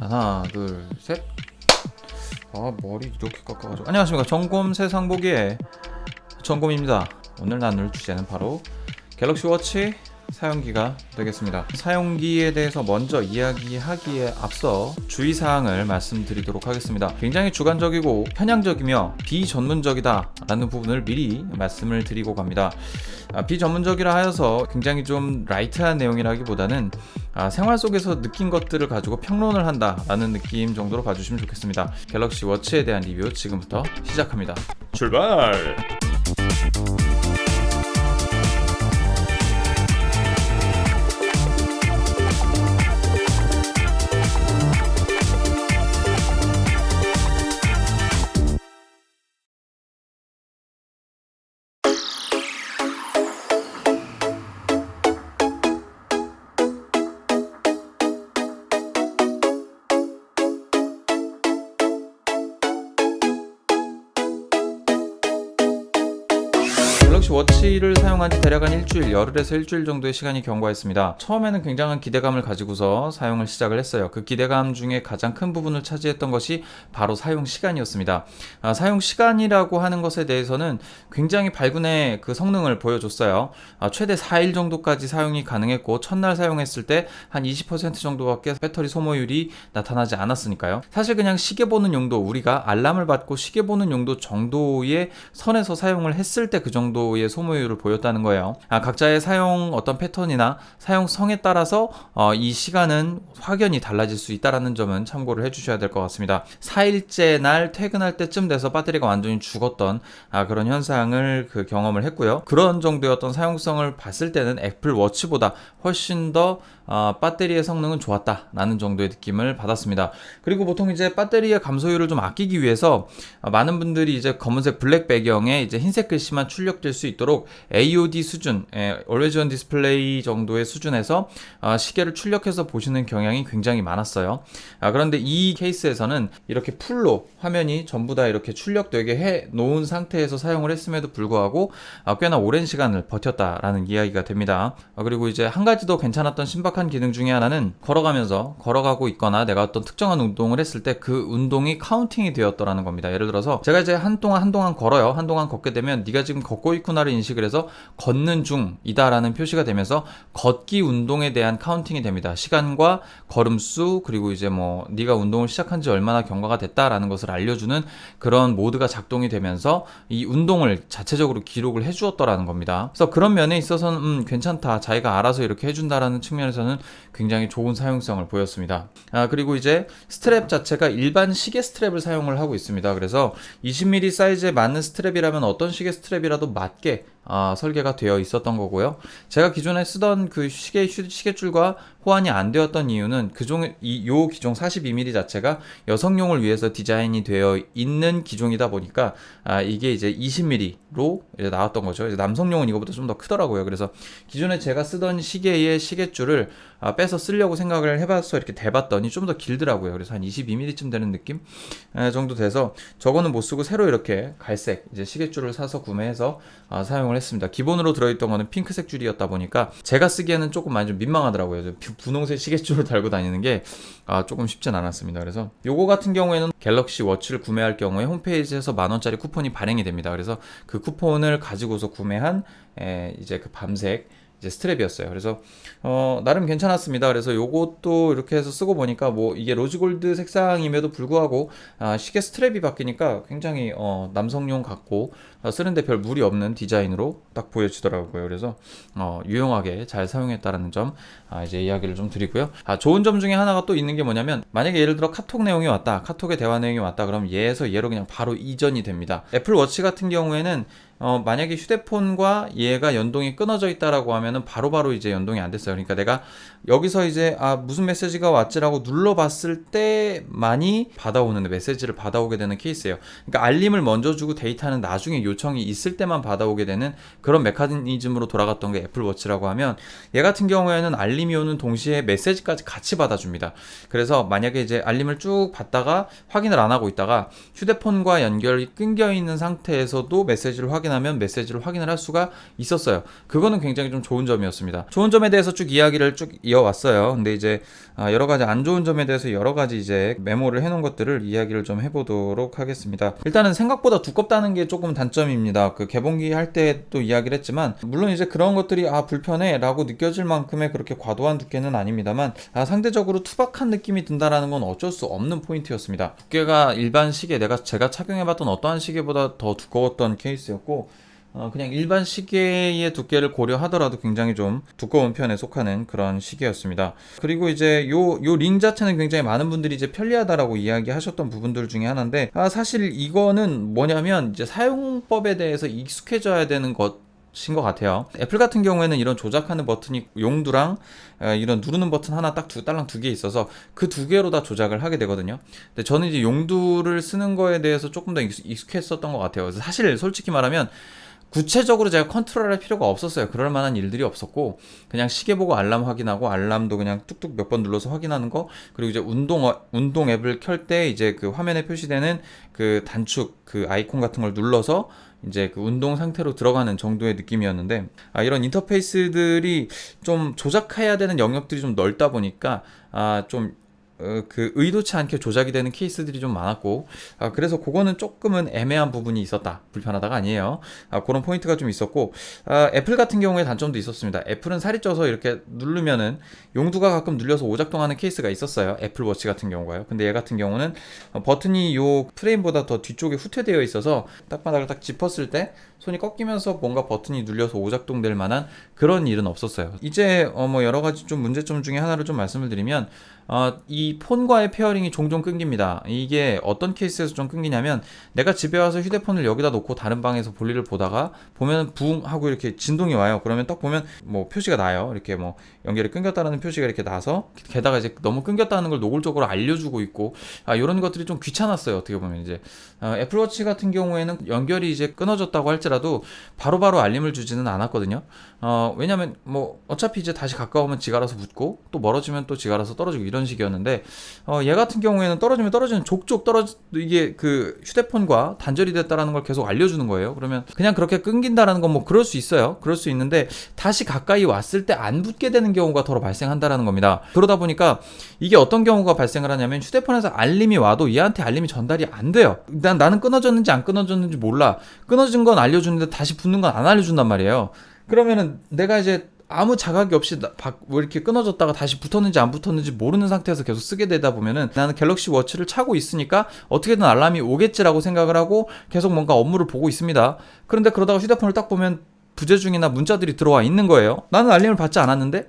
하나 둘 셋. 아 머리 이렇게 깎아가지고. 안녕하십니까, 점검 세상보기의 점검입니다. 오늘 나눌 주제는 바로 갤럭시 워치 사용기가 되겠습니다. 사용기에 대해서 먼저 이야기하기에 앞서 주의사항을 말씀드리도록 하겠습니다. 굉장히 주관적이고 편향적이며 비전문적이다 라는 부분을 미리 말씀을 드리고 갑니다. 비전문적이라 하여서 굉장히 좀 라이트한 내용이라기보다는 생활 속에서 느낀 것들을 가지고 평론을 한다 라는 느낌 정도로 봐주시면 좋겠습니다. 갤럭시 워치에 대한 리뷰 지금부터 시작합니다. 출발! 갤럭시 워치를 사용한 지 대략 한 일주일, 열흘에서 일주일 정도의 시간이 경과했습니다. 처음에는 굉장한 기대감을 가지고서 사용을 시작을 했어요. 그 기대감 중에 가장 큰 부분을 차지했던 것이 바로 사용 시간이었습니다. 사용 시간이라고 하는 것에 대해서는 굉장히 발군의 그 성능을 보여줬어요. 최대 4일 정도까지 사용이 가능했고, 첫날 사용했을 때 한 20% 정도밖에 배터리 소모율이 나타나지 않았으니까요. 사실 그냥 시계 보는 용도, 우리가 알람을 받고 시계 보는 용도 정도의 선에서 사용을 했을 때 그 정도의 소모율을 보였다는 거예요. 각자의 사용 어떤 패턴이나 사용성에 따라서 이 시간은 확연히 달라질 수 있다는 점은 참고를 해주셔야 될 것 같습니다. 4일째 날 퇴근할 때쯤 돼서 배터리가 완전히 죽었던 그런 현상을 경험을 했고요. 그런 정도의 사용성을 봤을 때는 애플 워치보다 훨씬 더 배터리의 성능은 좋았다라는 정도의 느낌을 받았습니다. 그리고 보통 이제 배터리의 감소율을 좀 아끼기 위해서 많은 분들이 이제 검은색 블랙 배경에 이제 흰색 글씨만 출력될 수 있도록 AOD 수준, Always On Display 정도의 수준에서 시계를 출력해서 보시는 경향이 굉장히 많았어요. 그런데 이 케이스에서는 이렇게 풀로 화면이 전부 다 이렇게 출력되게 해 놓은 상태에서 사용을 했음에도 불구하고 꽤나 오랜 시간을 버텼다라는 이야기가 됩니다. 그리고 이제 한 가지 더 괜찮았던 신박한 기능 중에 하나는 걸어가고 있거나 내가 어떤 특정한 운동을 했을 때 그 운동이 카운팅이 되었더라는 겁니다. 예를 들어서 제가 이제 한동안 걸어요. 한동안 걷게 되면 네가 지금 걷고 있구나를 인식을 해서 걷는 중이다라는 표시가 되면서 걷기 운동에 대한 카운팅이 됩니다. 시간과 걸음수, 그리고 이제 뭐 네가 운동을 시작한 지 얼마나 경과가 됐다라는 것을 알려주는 그런 모드가 작동이 되면서 이 운동을 자체적으로 기록을 해주었더라는 겁니다. 그래서 그런 면에 있어서는 괜찮다, 자기가 알아서 이렇게 해준다라는 측면에서는 굉장히 좋은 사용성을 보였습니다. 그리고 이제 스트랩 자체가 일반 시계 스트랩을 사용을 하고 있습니다. 그래서 20mm 사이즈에 맞는 스트랩이라면 어떤 시계 스트랩이라도 맞게 설계가 되어 있었던 거고요. 제가 기존에 쓰던 그 시계줄과 호환이 안 되었던 이유는 요 기종 42mm 자체가 여성용을 위해서 디자인이 되어 있는 기종이다 보니까 이게 이제 20mm로 이제 나왔던 거죠. 이제 남성용은 이거보다 좀 더 크더라고요. 그래서 기존에 제가 쓰던 시계의 시계줄을 빼서 쓰려고 생각을 해봐서 이렇게 대봤더니 좀 더 길더라고요. 그래서 한 22mm쯤 되는 느낌 정도 돼서 저거는 못 쓰고 새로 이렇게 갈색 이제 시계줄을 사서 구매해서 사용을 했습니다. 기본으로 들어있던 거는 핑크색 줄이었다 보니까 제가 쓰기에는 조금 많이 좀 민망하더라고요. 분홍색 시계줄을 달고 다니는 게 조금 쉽진 않았습니다. 그래서 요거 같은 경우에는 갤럭시 워치를 구매할 경우에 홈페이지에서 10,000원짜리 쿠폰이 발행이 됩니다. 그래서 그 쿠폰을 가지고서 구매한 이제 그 밤색 이제 스트랩이었어요. 그래서 나름 괜찮았습니다. 그래서 요것도 이렇게 해서 쓰고 보니까 뭐 이게 로즈골드 색상임에도 불구하고 시계 스트랩이 바뀌니까 굉장히 남성용 같고 쓰는데 별 무리 없는 디자인으로 딱 보여지더라고요. 그래서 유용하게 잘 사용했다라는 점 이제 이야기를 좀 드리고요. 좋은 점 중에 하나가 또 있는 게 뭐냐면, 만약에 예를 들어 카톡 내용이 왔다, 카톡의 대화 내용이 왔다, 그럼 얘에서 얘로 그냥 바로 이전이 됩니다. 애플 워치 같은 경우에는 만약에 휴대폰과 얘가 연동이 끊어져 있다라고 하면은 바로바로 이제 연동이 안 됐어요. 그러니까 내가 여기서 이제 무슨 메시지가 왔지라고 눌러봤을 때만이 메시지를 받아오게 되는 케이스예요. 그러니까 알림을 먼저 주고 데이터는 나중에 요청이 있을 때만 받아오게 되는 그런 메커니즘으로 돌아갔던 게 애플 워치라고 하면, 얘 같은 경우에는 알림이 오는 동시에 메시지까지 같이 받아줍니다. 그래서 만약에 이제 알림을 쭉 받다가 확인을 안 하고 있다가 휴대폰과 연결이 끊겨 있는 상태에서도 메시지를 확인 확인하면 메시지를 확인을 할 수가 있었어요. 그거는 굉장히 좀 좋은 점이었습니다. 좋은 점에 대해서 쭉 이야기를 쭉 이어왔어요. 근데 이제 여러 가지 안 좋은 점에 대해서 여러 가지 이제 메모를 해놓은 것들을 이야기를 좀 해보도록 하겠습니다. 일단은 생각보다 두껍다는 게 조금 단점입니다. 그 개봉기 할 때 또 이야기를 했지만, 물론 이제 그런 것들이 불편해 라고 느껴질 만큼의 그렇게 과도한 두께는 아닙니다만, 상대적으로 투박한 느낌이 든다라는 건 어쩔 수 없는 포인트였습니다. 두께가 일반 시계, 제가 착용해봤던 어떠한 시계보다 더 두꺼웠던 케이스였고, 그냥 일반 시계의 두께를 고려하더라도 굉장히 좀 두꺼운 편에 속하는 그런 시계였습니다. 그리고 이제 요 링 자체는 굉장히 많은 분들이 이제 편리하다라고 이야기하셨던 부분들 중에 하나인데, 사실 이거는 뭐냐면 이제 사용법에 대해서 익숙해져야 되는 것인 것 같아요. 애플 같은 경우에는 이런 조작하는 버튼이 용두랑 이런 누르는 버튼 하나 딱 딸랑 두 개 있어서 그 두 개로 다 조작을 하게 되거든요. 근데 저는 이제 용두를 쓰는 거에 대해서 조금 더 익숙했었던 것 같아요. 그래서 사실 솔직히 말하면 구체적으로 제가 컨트롤할 필요가 없었어요. 그럴 만한 일들이 없었고, 그냥 시계 보고 알람 확인하고, 알람도 그냥 뚝뚝 몇 번 눌러서 확인하는 거, 그리고 이제 운동 앱을 켤 때 이제 그 화면에 표시되는 그 단축 그 아이콘 같은 걸 눌러서 이제 그 운동 상태로 들어가는 정도의 느낌이었는데, 이런 인터페이스들이 좀 조작해야 되는 영역들이 좀 넓다 보니까 좀 그 의도치 않게 조작이 되는 케이스들이 좀 많았고, 그래서 그거는 조금은 애매한 부분이 있었다. 불편하다가 아니에요. 그런 포인트가 좀 있었고, 애플 같은 경우에 단점도 있었습니다. 애플은 살이 쪄서 이렇게 누르면은 용두가 가끔 눌려서 오작동하는 케이스가 있었어요. 애플 워치 같은 경우가요. 근데 얘 같은 경우는 버튼이 요 프레임보다 더 뒤쪽에 후퇴되어 있어서 딱바닥을 딱 짚었을 때 손이 꺾이면서 뭔가 버튼이 눌려서 오작동될 만한 그런 일은 없었어요. 이제 뭐 여러 가지 좀 문제점 중에 하나를 좀 말씀을 드리면, 이 폰과의 페어링이 종종 끊깁니다. 이게 어떤 케이스에서 좀 끊기냐면, 내가 집에 와서 휴대폰을 여기다 놓고 다른 방에서 볼일을 보다가 보면 붕 하고 이렇게 진동이 와요. 그러면 딱 보면 뭐 표시가 나요. 이렇게 뭐 연결이 끊겼다는 표시가 이렇게 나서, 게다가 이제 너무 끊겼다는 걸 노골적으로 알려주고 있고, 이런 것들이 좀 귀찮았어요. 어떻게 보면 이제 애플워치 같은 경우에는 연결이 이제 끊어졌다고 할지라도 바로바로 알림을 주지는 않았거든요. 왜냐면 뭐 어차피 이제 다시 가까우면 지가 알아서 붙고, 또 멀어지면 또 지가 알아서 떨어지고 이런 식이었는데, 얘 같은 경우에는 떨어지면 떨어지는 족족 이게 그 휴대폰과 단절이 됐다라는 걸 계속 알려주는 거예요. 그러면 그냥 그렇게 끊긴다라는 건 뭐 그럴 수 있어요. 그럴 수 있는데, 다시 가까이 왔을 때 안 붙게 되는 경우가 더러 발생한다라는 겁니다. 그러다 보니까 이게 어떤 경우가 발생을 하냐면, 휴대폰에서 알림이 와도 얘한테 알림이 전달이 안 돼요. 나는 끊어졌는지 안 끊어졌는지 몰라. 끊어진 건 알려주는데 다시 붙는 건 안 알려준단 말이에요. 그러면은 내가 이제 아무 자각이 없이 뭐 이렇게 끊어졌다가 다시 붙었는지 안 붙었는지 모르는 상태에서 계속 쓰게 되다 보면은, 나는 갤럭시 워치를 차고 있으니까 어떻게든 알람이 오겠지라고 생각을 하고 계속 뭔가 업무를 보고 있습니다. 그런데 그러다가 휴대폰을 딱 보면 부재중이나 문자들이 들어와 있는 거예요. 나는 알림을 받지 않았는데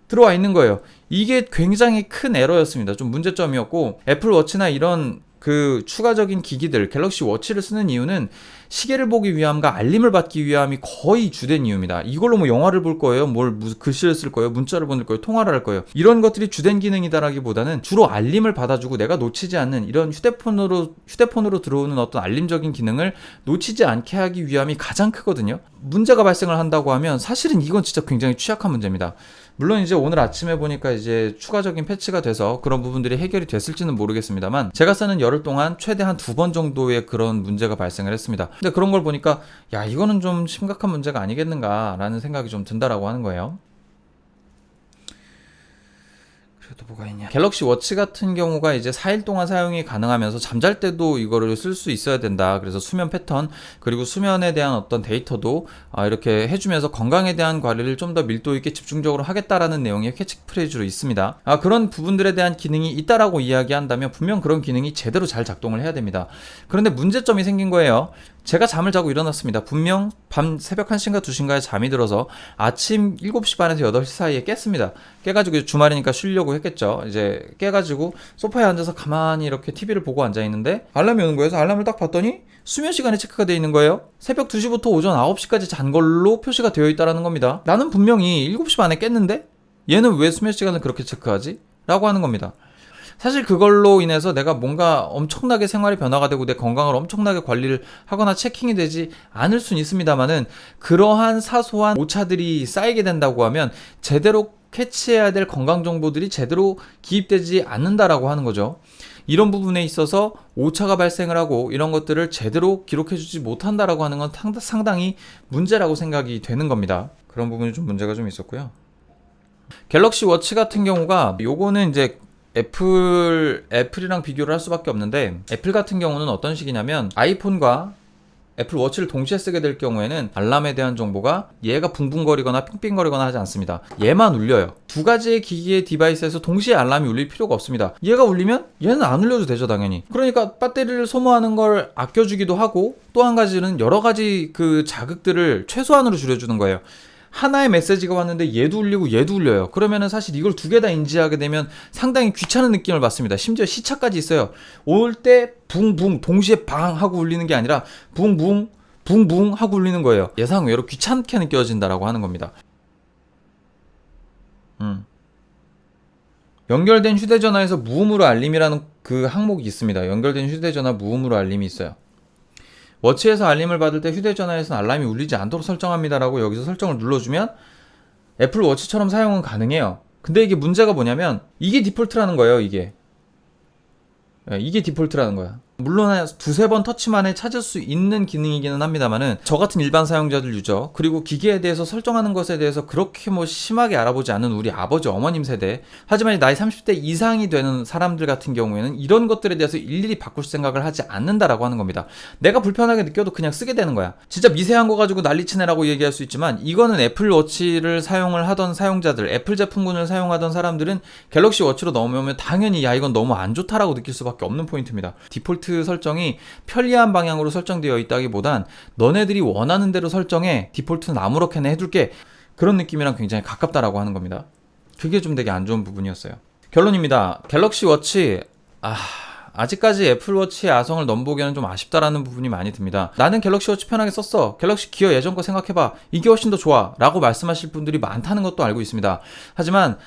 들어와 있는 거예요. 이게 굉장히 큰 에러였습니다. 좀 문제점이었고, 애플 워치나 이런 그 추가적인 기기들, 갤럭시 워치를 쓰는 이유는 시계를 보기 위함과 알림을 받기 위함이 거의 주된 이유입니다. 이걸로 뭐 영화를 볼 거예요, 무슨 글씨를 쓸 거예요, 문자를 보낼 거예요, 통화를 할 거예요. 이런 것들이 주된 기능이다라기보다는 주로 알림을 받아주고 내가 놓치지 않는 이런 휴대폰으로 들어오는 어떤 알림적인 기능을 놓치지 않게 하기 위함이 가장 크거든요. 문제가 발생을 한다고 하면 사실은 이건 진짜 굉장히 취약한 문제입니다. 물론 이제 오늘 아침에 보니까 이제 추가적인 패치가 돼서 그런 부분들이 해결이 됐을지는 모르겠습니다만, 제가 쓰는 열흘 동안 최대 한 2번 정도의 그런 문제가 발생을 했습니다. 근데 그런 걸 보니까 이거는 좀 심각한 문제가 아니겠는가라는 생각이 좀 든다라고 하는 거예요. 또 뭐가 있냐? 갤럭시 워치 같은 경우가 이제 4일 동안 사용이 가능하면서 잠잘 때도 이거를 쓸 수 있어야 된다. 그래서 수면 패턴, 그리고 수면에 대한 어떤 데이터도 이렇게 해주면서 건강에 대한 관리를 좀 더 밀도 있게 집중적으로 하겠다라는 내용의 캐치프레이즈로 있습니다. 그런 부분들에 대한 기능이 있다라고 이야기한다면 분명 그런 기능이 제대로 잘 작동을 해야 됩니다. 그런데 문제점이 생긴 거예요. 제가 잠을 자고 일어났습니다. 분명 밤 새벽 1시인가 2시인가에 잠이 들어서 아침 7시 반에서 8시 사이에 깼습니다. 깨가지고 주말이니까 쉬려고 했겠죠. 이제 깨가지고 소파에 앉아서 가만히 이렇게 TV를 보고 앉아있는데 알람이 오는 거예요. 그래서 알람을 딱 봤더니 수면 시간이 체크가 되어 있는 거예요. 새벽 2시부터 오전 9시까지 잔 걸로 표시가 되어 있다는 겁니다. 나는 분명히 7시 반에 깼는데 얘는 왜 수면 시간을 그렇게 체크하지? 라고 하는 겁니다. 사실 그걸로 인해서 내가 뭔가 엄청나게 생활의 변화가 되고 내 건강을 엄청나게 관리를 하거나 체킹이 되지 않을 수는 있습니다만은, 그러한 사소한 오차들이 쌓이게 된다고 하면 제대로 캐치해야 될 건강 정보들이 제대로 기입되지 않는다라고 하는 거죠. 이런 부분에 있어서 오차가 발생을 하고 이런 것들을 제대로 기록해주지 못한다라고 하는 건 상당히 문제라고 생각이 되는 겁니다. 그런 부분이 좀 문제가 좀 있었고요. 갤럭시 워치 같은 경우가 요거는 이제 애플이랑 비교를 할 수밖에 없는데, 애플 같은 경우는 어떤 식이냐면 아이폰과 애플 워치를 동시에 쓰게 될 경우에는 알람에 대한 정보가 얘가 붕붕거리거나 핑핑거리거나 하지 않습니다. 얘만 울려요. 두 가지의 기기의 디바이스에서 동시에 알람이 울릴 필요가 없습니다. 얘가 울리면 얘는 안 울려도 되죠, 당연히. 그러니까 배터리를 소모하는 걸 아껴주기도 하고, 또 한 가지는 여러 가지 그 자극들을 최소한으로 줄여주는 거예요. 하나의 메시지가 왔는데 얘도 울리고 얘도 울려요. 그러면은 사실 이걸 두 개 다 인지하게 되면 상당히 귀찮은 느낌을 받습니다. 심지어 시차까지 있어요. 올 때 붕붕 동시에 방 하고 울리는 게 아니라 붕붕 붕붕 하고 울리는 거예요. 예상외로 귀찮게 느껴진다라고 하는 겁니다. 연결된 휴대전화에서 무음으로 알림이라는 그 항목이 있습니다. 연결된 휴대전화 무음으로 알림이 있어요. 워치에서 알림을 받을 때 휴대전화에서는 알람이 울리지 않도록 설정합니다라고 여기서 설정을 눌러주면 애플 워치처럼 사용은 가능해요. 근데 이게 문제가 뭐냐면 이게 디폴트라는 거예요. 이게 디폴트라는 거야. 물론 한 두세 번 터치만에 찾을 수 있는 기능이기는 합니다만은 저 같은 일반 사용자들 유저, 그리고 기기에 대해서 설정하는 것에 대해서 그렇게 뭐 심하게 알아보지 않은 우리 아버지 어머님 세대, 하지만 나이 30대 이상이 되는 사람들 같은 경우에는 이런 것들에 대해서 일일이 바꿀 생각을 하지 않는다라고 하는 겁니다. 내가 불편하게 느껴도 그냥 쓰게 되는 거야. 진짜 미세한 거 가지고 난리치네라고 얘기할 수 있지만, 이거는 애플 워치를 사용을 하던 사용자들, 애플 제품군을 사용하던 사람들은 갤럭시 워치로 넘어오면 당연히 야 이건 너무 안 좋다라고 느낄 수밖에 없는 포인트입니다. 디폴트 설정이 편리한 방향으로 설정되어 있다기보단 너네들이 원하는 대로 설정해, 디폴트는 아무렇게나 해둘게, 그런 느낌이랑 굉장히 가깝다라고 하는 겁니다. 그게 좀 되게 안 좋은 부분이었어요. 결론입니다. 갤럭시 워치 아직까지 애플워치의 아성을 넘보기에는 좀 아쉽다라는 부분이 많이 듭니다. 나는 갤럭시 워치 편하게 썼어, 갤럭시 기어 예전 거 생각해봐, 이게 훨씬 더 좋아 라고 말씀하실 분들이 많다는 것도 알고 있습니다. 하지만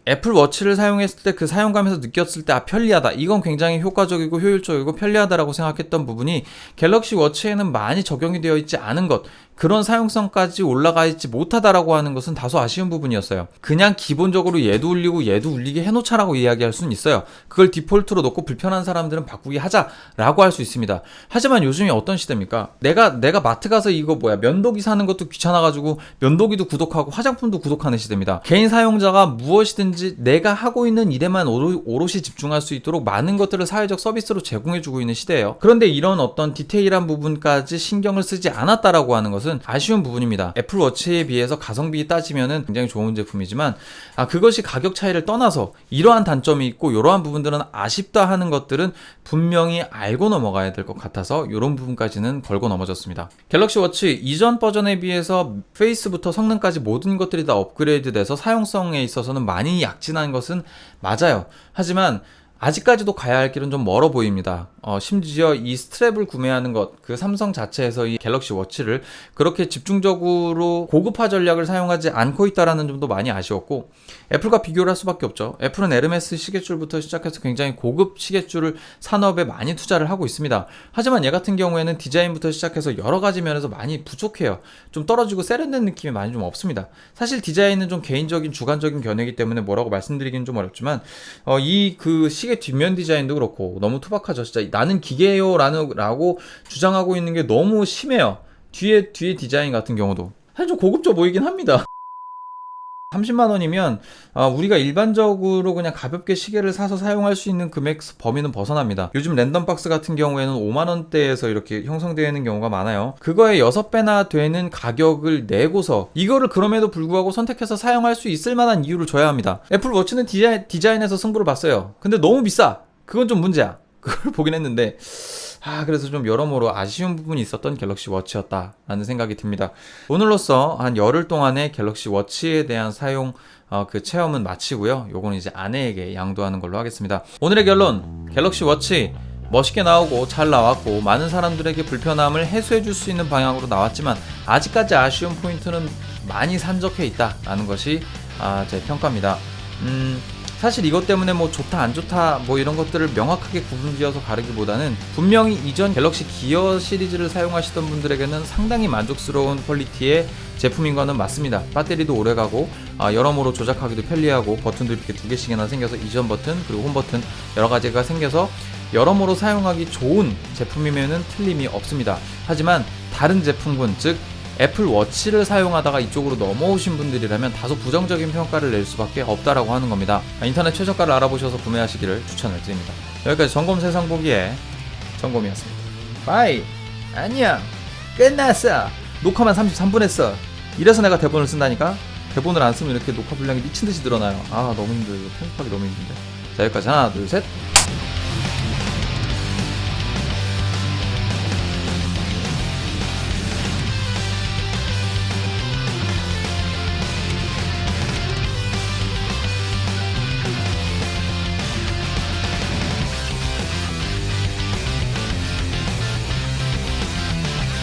애플워치를 사용했을 때 그 사용감에서 느꼈을 때 편리하다, 이건 굉장히 효과적이고 효율적이고 편리하다라고 생각했던 부분이 갤럭시 워치에는 많이 적용이 되어 있지 않은 것, 그런 사용성까지 올라가 있지 못하다라고 하는 것은 다소 아쉬운 부분이었어요. 그냥 기본적으로 얘도 울리고 얘도 울리게 해놓자라고 이야기할 수는 있어요. 그걸 디폴트로 놓고 불편한 사람들은 바꾸기 하자라고 할 수 있습니다. 하지만 요즘이 어떤 시대입니까? 내가 마트 가서 이거 면도기 사는 것도 귀찮아가지고 면도기도 구독하고 화장품도 구독하는 시대입니다. 개인 사용자가 무엇이든지 내가 하고 있는 일에만 오롯이 집중할 수 있도록 많은 것들을 사회적 서비스로 제공해주고 있는 시대예요. 그런데 이런 어떤 디테일한 부분까지 신경을 쓰지 않았다라고 하는 것은 아쉬운 부분입니다. 애플워치에 비해서 가성비 따지면은 굉장히 좋은 제품이지만 그것이 가격 차이를 떠나서 이러한 단점이 있고 이러한 부분들은 아쉽다 하는 것들은 분명히 알고 넘어가야 될 것 같아서 이런 부분까지는 걸고 넘어졌습니다. 갤럭시 워치 이전 버전에 비해서 페이스부터 성능까지 모든 것들이 다 업그레이드 돼서 사용성에 있어서는 많이 약진한 것은 맞아요. 하지만 아직까지도 가야 할 길은 좀 멀어 보입니다. 심지어 이 스트랩을 구매하는 것, 그 삼성 자체에서 이 갤럭시 워치를 그렇게 집중적으로 고급화 전략을 사용하지 않고 있다라는 점도 많이 아쉬웠고, 애플과 비교를 할 수밖에 없죠. 애플은 에르메스 시계줄부터 시작해서 굉장히 고급 시계줄을 산업에 많이 투자를 하고 있습니다. 하지만 얘 같은 경우에는 디자인부터 시작해서 여러 가지 면에서 많이 부족해요. 좀 떨어지고 세련된 느낌이 많이 좀 없습니다. 사실 디자인은 좀 개인적인 주관적인 견해이기 때문에 뭐라고 말씀드리기는 좀 어렵지만 이 그 시계 뒷면 디자인도 그렇고 너무 투박하죠. 진짜 나는 기계예요 라고 주장하고 있는 게 너무 심해요. 뒤에 디자인 같은 경우도 사실 좀 고급져 보이긴 합니다. 30만 원이면 우리가 일반적으로 그냥 가볍게 시계를 사서 사용할 수 있는 금액 범위는 벗어납니다. 요즘 랜덤박스 같은 경우에는 5만 원대에서 이렇게 형성되어 있는 경우가 많아요. 그거의 6배나 되는 가격을 내고서 이거를 그럼에도 불구하고 선택해서 사용할 수 있을 만한 이유를 줘야 합니다. 애플워치는 디자인에서 승부를 봤어요. 근데 너무 비싸. 그건 좀 문제야. 그걸 보긴 했는데 그래서 좀 여러모로 아쉬운 부분이 있었던 갤럭시 워치였다라는 생각이 듭니다. 오늘로써 한 열흘 동안의 갤럭시 워치에 대한 사용 그 체험은 마치고요. 요거는 이제 아내에게 양도하는 걸로 하겠습니다. 오늘의 결론, 갤럭시 워치 멋있게 나오고 잘 나왔고 많은 사람들에게 불편함을 해소해 줄 수 있는 방향으로 나왔지만 아직까지 아쉬운 포인트는 많이 산적해 있다라는 것이 제 평가입니다. 사실 이것 때문에 뭐 좋다 안 좋다 뭐 이런 것들을 명확하게 구분지어서 가르기보다는 분명히 이전 갤럭시 기어 시리즈를 사용하시던 분들에게는 상당히 만족스러운 퀄리티의 제품인 거는 맞습니다. 배터리도 오래가고 여러모로 조작하기도 편리하고 버튼도 이렇게 두 개씩이나 생겨서 이전 버튼 그리고 홈 버튼 여러 가지가 생겨서 여러모로 사용하기 좋은 제품이면은 틀림이 없습니다. 하지만 다른 제품군 즉 애플 워치를 사용하다가 이쪽으로 넘어오신 분들이라면 다소 부정적인 평가를 낼 수밖에 없다라고 하는 겁니다. 인터넷 최저가를 알아보셔서 구매하시기를 추천을 드립니다. 여기까지 점검 세상 보기에 점검이었습니다. 바이. 안녕. 끝났어. 녹화만 33분 했어. 이래서 내가 대본을 쓴다니까. 대본을 안 쓰면 이렇게 녹화 분량이 미친듯이 늘어나요. 너무 힘들어. 편집하기 너무 힘든데. 자, 여기까지 하나 둘 셋.